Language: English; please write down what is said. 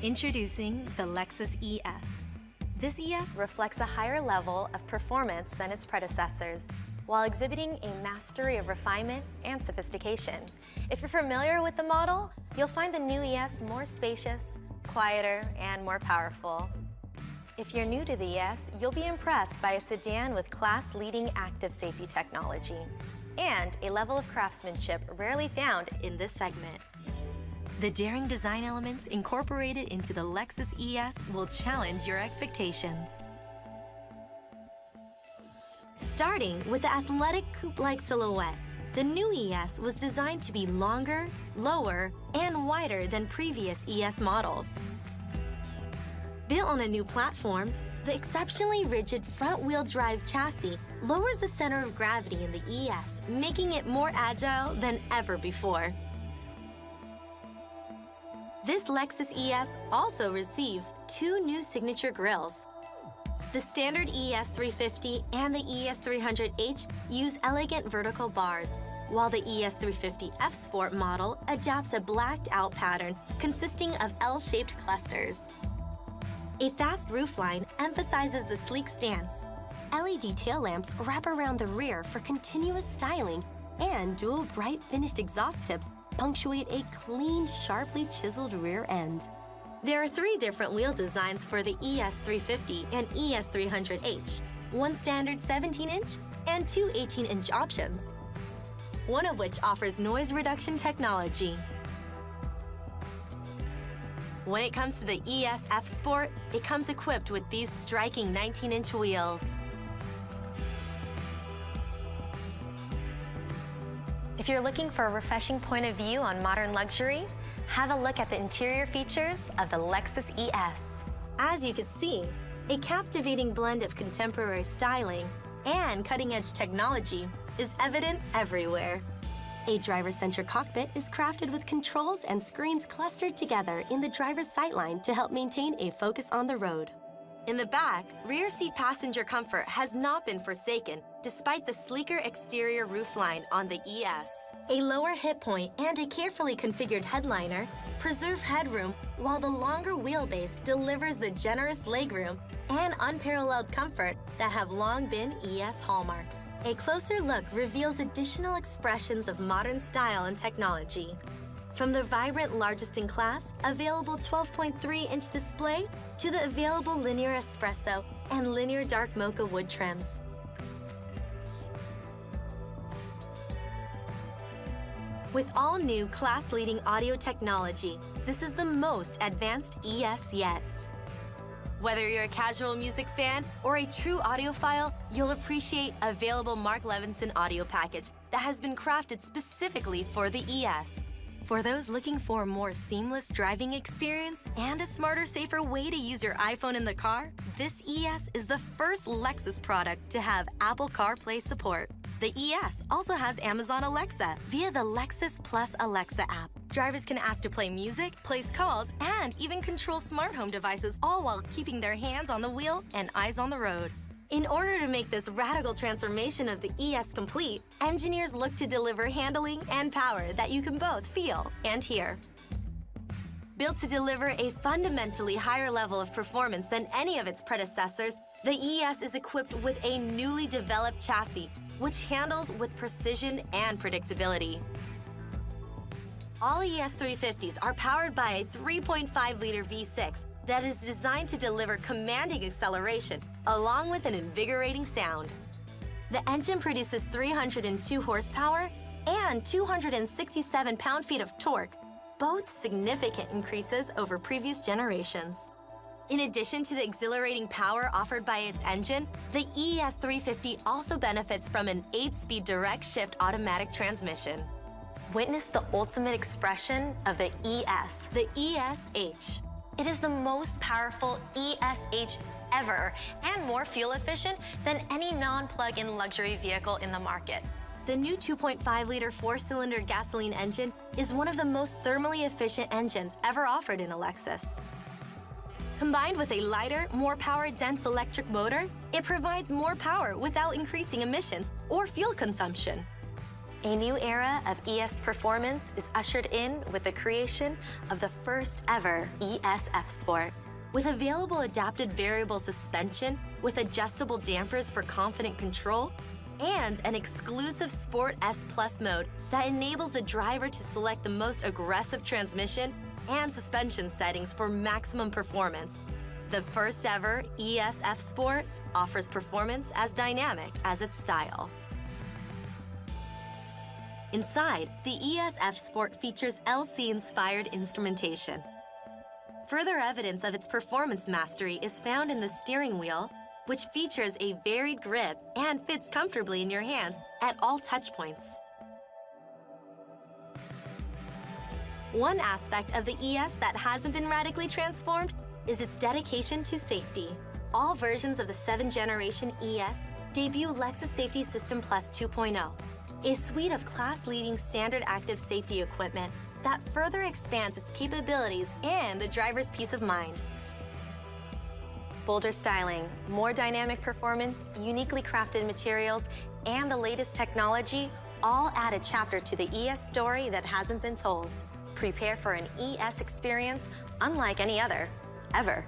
Introducing the Lexus ES. This ES reflects a higher level of performance than its predecessors, while exhibiting a mastery of refinement and sophistication. If you're familiar with the model, you'll find the new ES more spacious, quieter, and more powerful. If you're new to the ES, you'll be impressed by a sedan with class-leading active safety technology and a level of craftsmanship rarely found in this segment. The daring design elements incorporated into the Lexus ES will challenge your expectations. Starting with the athletic coupe-like silhouette, the new ES was designed to be longer, lower, and wider than previous ES models. Built on a new platform, the exceptionally rigid front-wheel drive chassis lowers the center of gravity in the ES, making it more agile than ever before. This Lexus ES also receives two new signature grilles. The standard ES350 and the ES300H use elegant vertical bars, while the ES350 F Sport model adapts a blacked-out pattern consisting of L-shaped clusters. A fast roofline emphasizes the sleek stance. LED tail lamps wrap around the rear for continuous styling, and dual bright finished exhaust tips punctuate a clean, sharply chiseled rear end. There are three different wheel designs for the ES350 and ES300H, one standard 17-inch and two 18-inch options, one of which offers noise reduction technology. When it comes to the ES F Sport, it comes equipped with these striking 19-inch wheels. If you're looking for a refreshing point of view on modern luxury, have a look at the interior features of the Lexus ES. As you can see, a captivating blend of contemporary styling and cutting-edge technology is evident everywhere. A driver-centric cockpit is crafted with controls and screens clustered together in the driver's sightline to help maintain a focus on the road. In the back, rear seat passenger comfort has not been forsaken despite the sleeker exterior roofline on the ES. A lower hip point and a carefully configured headliner preserve headroom, while the longer wheelbase delivers the generous legroom and unparalleled comfort that have long been ES hallmarks. A closer look reveals additional expressions of modern style and technology. From the vibrant largest-in-class, available 12.3-inch display to the available linear espresso and linear dark mocha wood trims. With all-new class-leading audio technology, this is the most advanced ES yet. Whether you're a casual music fan or a true audiophile, you'll appreciate available Mark Levinson audio package that has been crafted specifically for the ES. For those looking for a more seamless driving experience and a smarter, safer way to use your iPhone in the car, this ES is the first Lexus product to have Apple CarPlay support. The ES also has Amazon Alexa via the Lexus Plus Alexa app. Drivers can ask to play music, place calls, and even control smart home devices, all while keeping their hands on the wheel and eyes on the road. In order to make this radical transformation of the ES complete, engineers look to deliver handling and power that you can both feel and hear. Built to deliver a fundamentally higher level of performance than any of its predecessors, the ES is equipped with a newly developed chassis, which handles with precision and predictability. All ES350s are powered by a 3.5-liter V6 that is designed to deliver commanding acceleration along with an invigorating sound. The engine produces 302 horsepower and 267 pound-feet of torque, both significant increases over previous generations. In addition to the exhilarating power offered by its engine, the ES350 also benefits from an 8-speed direct-shift automatic transmission. Witness the ultimate expression of the ES, the ES-H. It is the most powerful ES-H ever and more fuel efficient than any non-plug-in luxury vehicle in the market. The new 2.5-liter four-cylinder gasoline engine is one of the most thermally efficient engines ever offered in a Lexus. Combined with a lighter, more power-dense electric motor, it provides more power without increasing emissions or fuel consumption. A new era of ES performance is ushered in with the creation of the first ever ES F Sport. With available adapted variable suspension with adjustable dampers for confident control, and an exclusive Sport S Plus mode that enables the driver to select the most aggressive transmission and suspension settings for maximum performance. The first ever ES F Sport offers performance as dynamic as its style. Inside, the ES F Sport features LC-inspired instrumentation. Further evidence of its performance mastery is found in the steering wheel, which features a varied grip and fits comfortably in your hands at all touch points. One aspect of the ES that hasn't been radically transformed is its dedication to safety. All versions of the 7th generation ES debut Lexus Safety System Plus 2.0, a suite of class-leading standard active safety equipment that further expands its capabilities and the driver's peace of mind. Bolder styling, more dynamic performance, uniquely crafted materials, and the latest technology all add a chapter to the ES story that hasn't been told. Prepare for an ES experience unlike any other, ever.